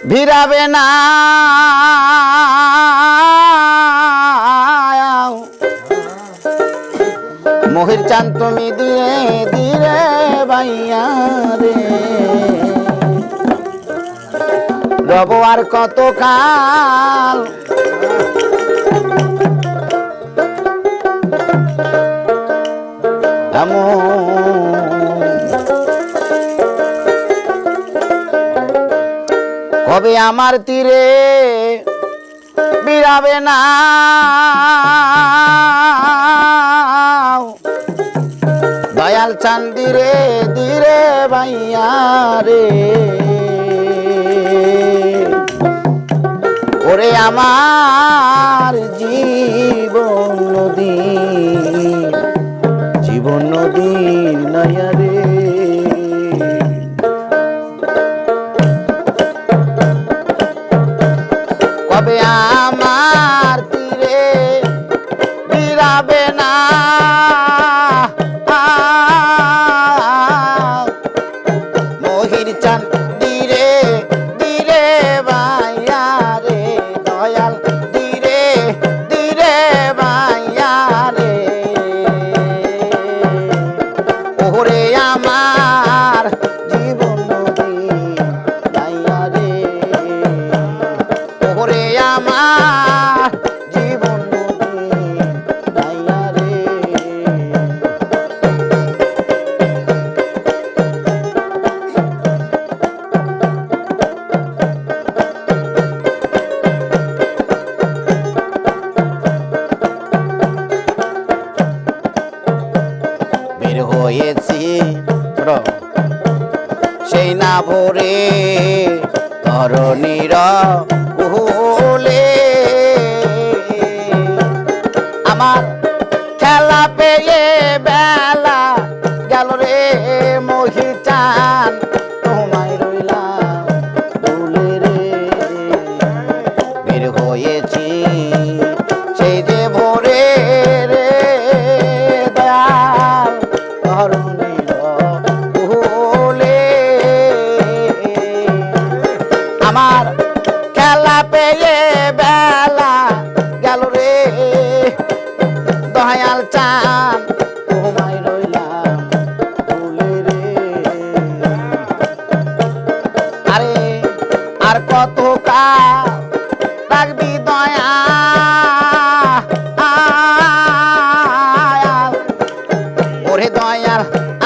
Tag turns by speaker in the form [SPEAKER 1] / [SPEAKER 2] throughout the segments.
[SPEAKER 1] ভিড়াবে না মহির চান তুমি দিয়ে দিরে বাইয়া রে রব আর কত কাল কবে আমার তীরে বিড়াবে না দয়াল চান্দিরে দিরে বাইয়া রে ওরে আমার জীবন নদী নয়া রে কবে আমার তীরে বিড়াবে না মহির চান দিরে দিরে বাইয়া রে দয়াল দিরে দিরে বাইয়া রে ওরে আমার জীবন নদী বাইয়া রে ওরে আমার জীবন নদী বাইয়া রে বের হয়েছি সেই না ভোরে ধরণীর কুলে আমার খেলা পেয়ে বেলা গেল রে মহি চান তোমায় রইলাম ভুলে রে বের হয়েছি সেই যে ভোরে রে দয়াল ধরণীর কুলে আমার খেলা পেয়ে বেলা গেল রে দয়াল চান তোমায় রইলাম ভুলে রে আরে আর কত কাল রাখবি দয়া ওরে দয়াল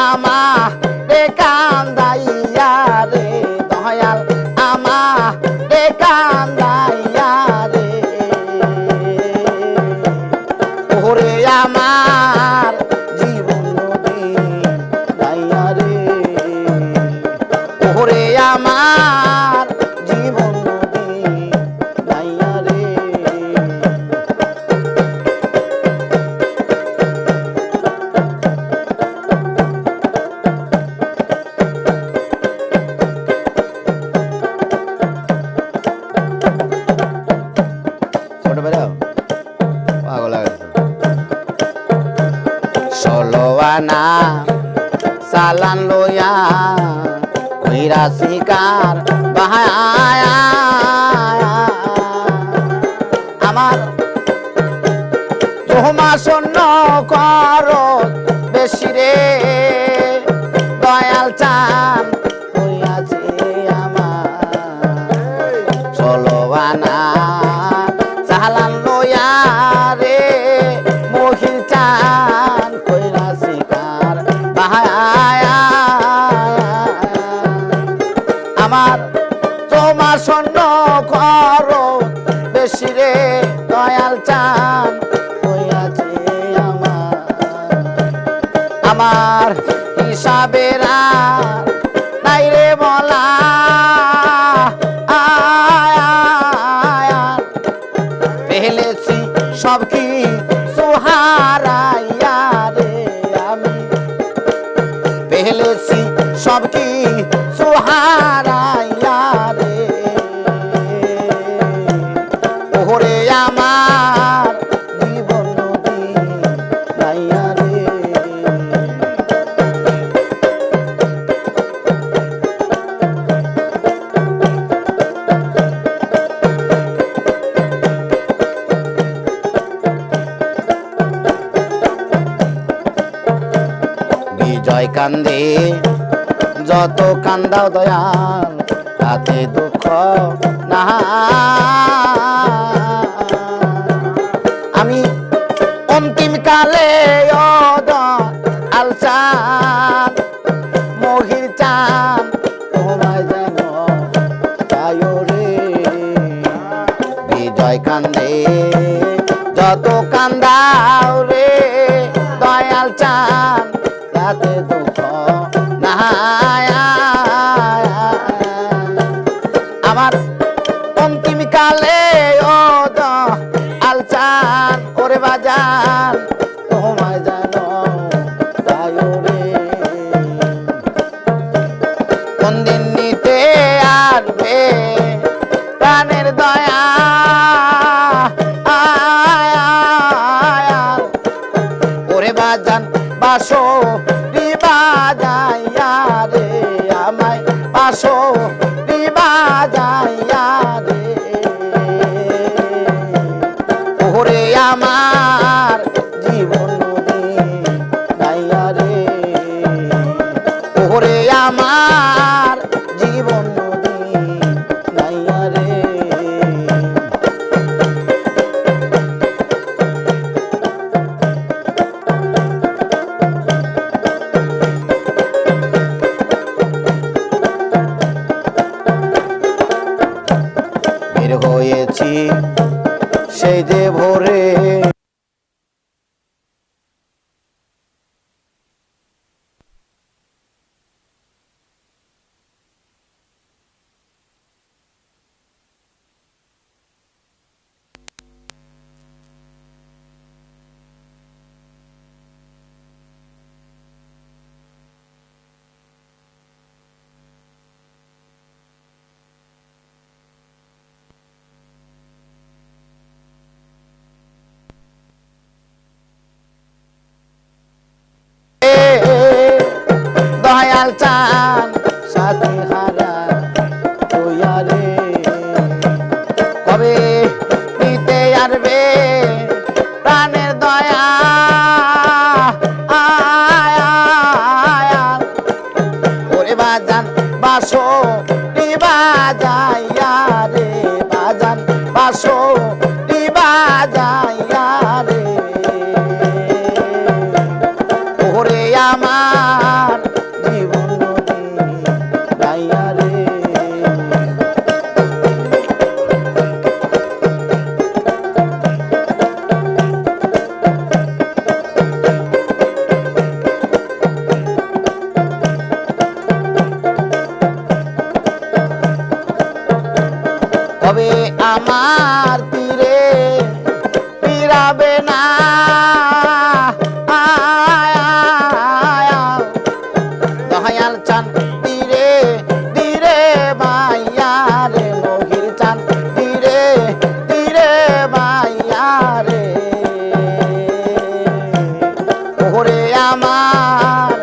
[SPEAKER 1] আমার রে কান্দাইয়া রে দয়াল আমার রে কান্দাইয়া রে ওরে আমার জীবন নদী বাইয়া রে ওরে আমার জীবন নদী বাইয়া রে ছোট বেড়াও পাগল ষোলো আনা সালান লইয়া কইরা শিকার বাহায়া আমার তোমা শূন্য কর বেশি রে দয়াল চান হইয়াছে আমার ষোলো আনা সালান লইয়া রে মহিল চান কইরা শিকার বাহায়া আমার তোমার স্বর্ণ কর বেশি রে দয়াল চান হইয়াছে আমার হিসাবের নাই রে বলা ফেলেছি সব কি সুহারাইয়া রে আমি ফেলেছি সব কি সুহারাইয়া রে ওরে আমার বিজয় কান্দে যত কান্দাও দয়াল তাতে দুঃখ না আমি অন্তিম কালে আলচান মহির চান তোমায় যেন তাই রে বিজয় কান্দে যত কান্দাও রে দয়াল চান তাতে দুঃখ না আমার অন্তিম কালে আলচান ওরে বাজান তোমায় জানো তাই রে কোন দিন নিতে আসবে প্রাণের দয়া ওরে বাজান বাসো বাজাইয়া রে আমায় বাসো বাজাইয়া রে ওরে আমার জীবন নদী গাইয়া রে ওরে আমার জীবন নদী গাইয়া রে বের হয়েছি সেই যে ভোরে দয়াল চান সাথী হারা তুইয়া রে কবে নিতে আসবে প্রাণের দয়া ওরে বাজান বাসো বাজাইয়া রে বাজান বাসো বাজাইয়া রে ওরে আমার জীবন নদী গাইয়া রে কবে আমার তীরে ফিরাবে না দয়াল চান ধীরে ধীরে মাইয়া রে মহির চান ধীরে ধীরে মাইয়া রে ওরে আমার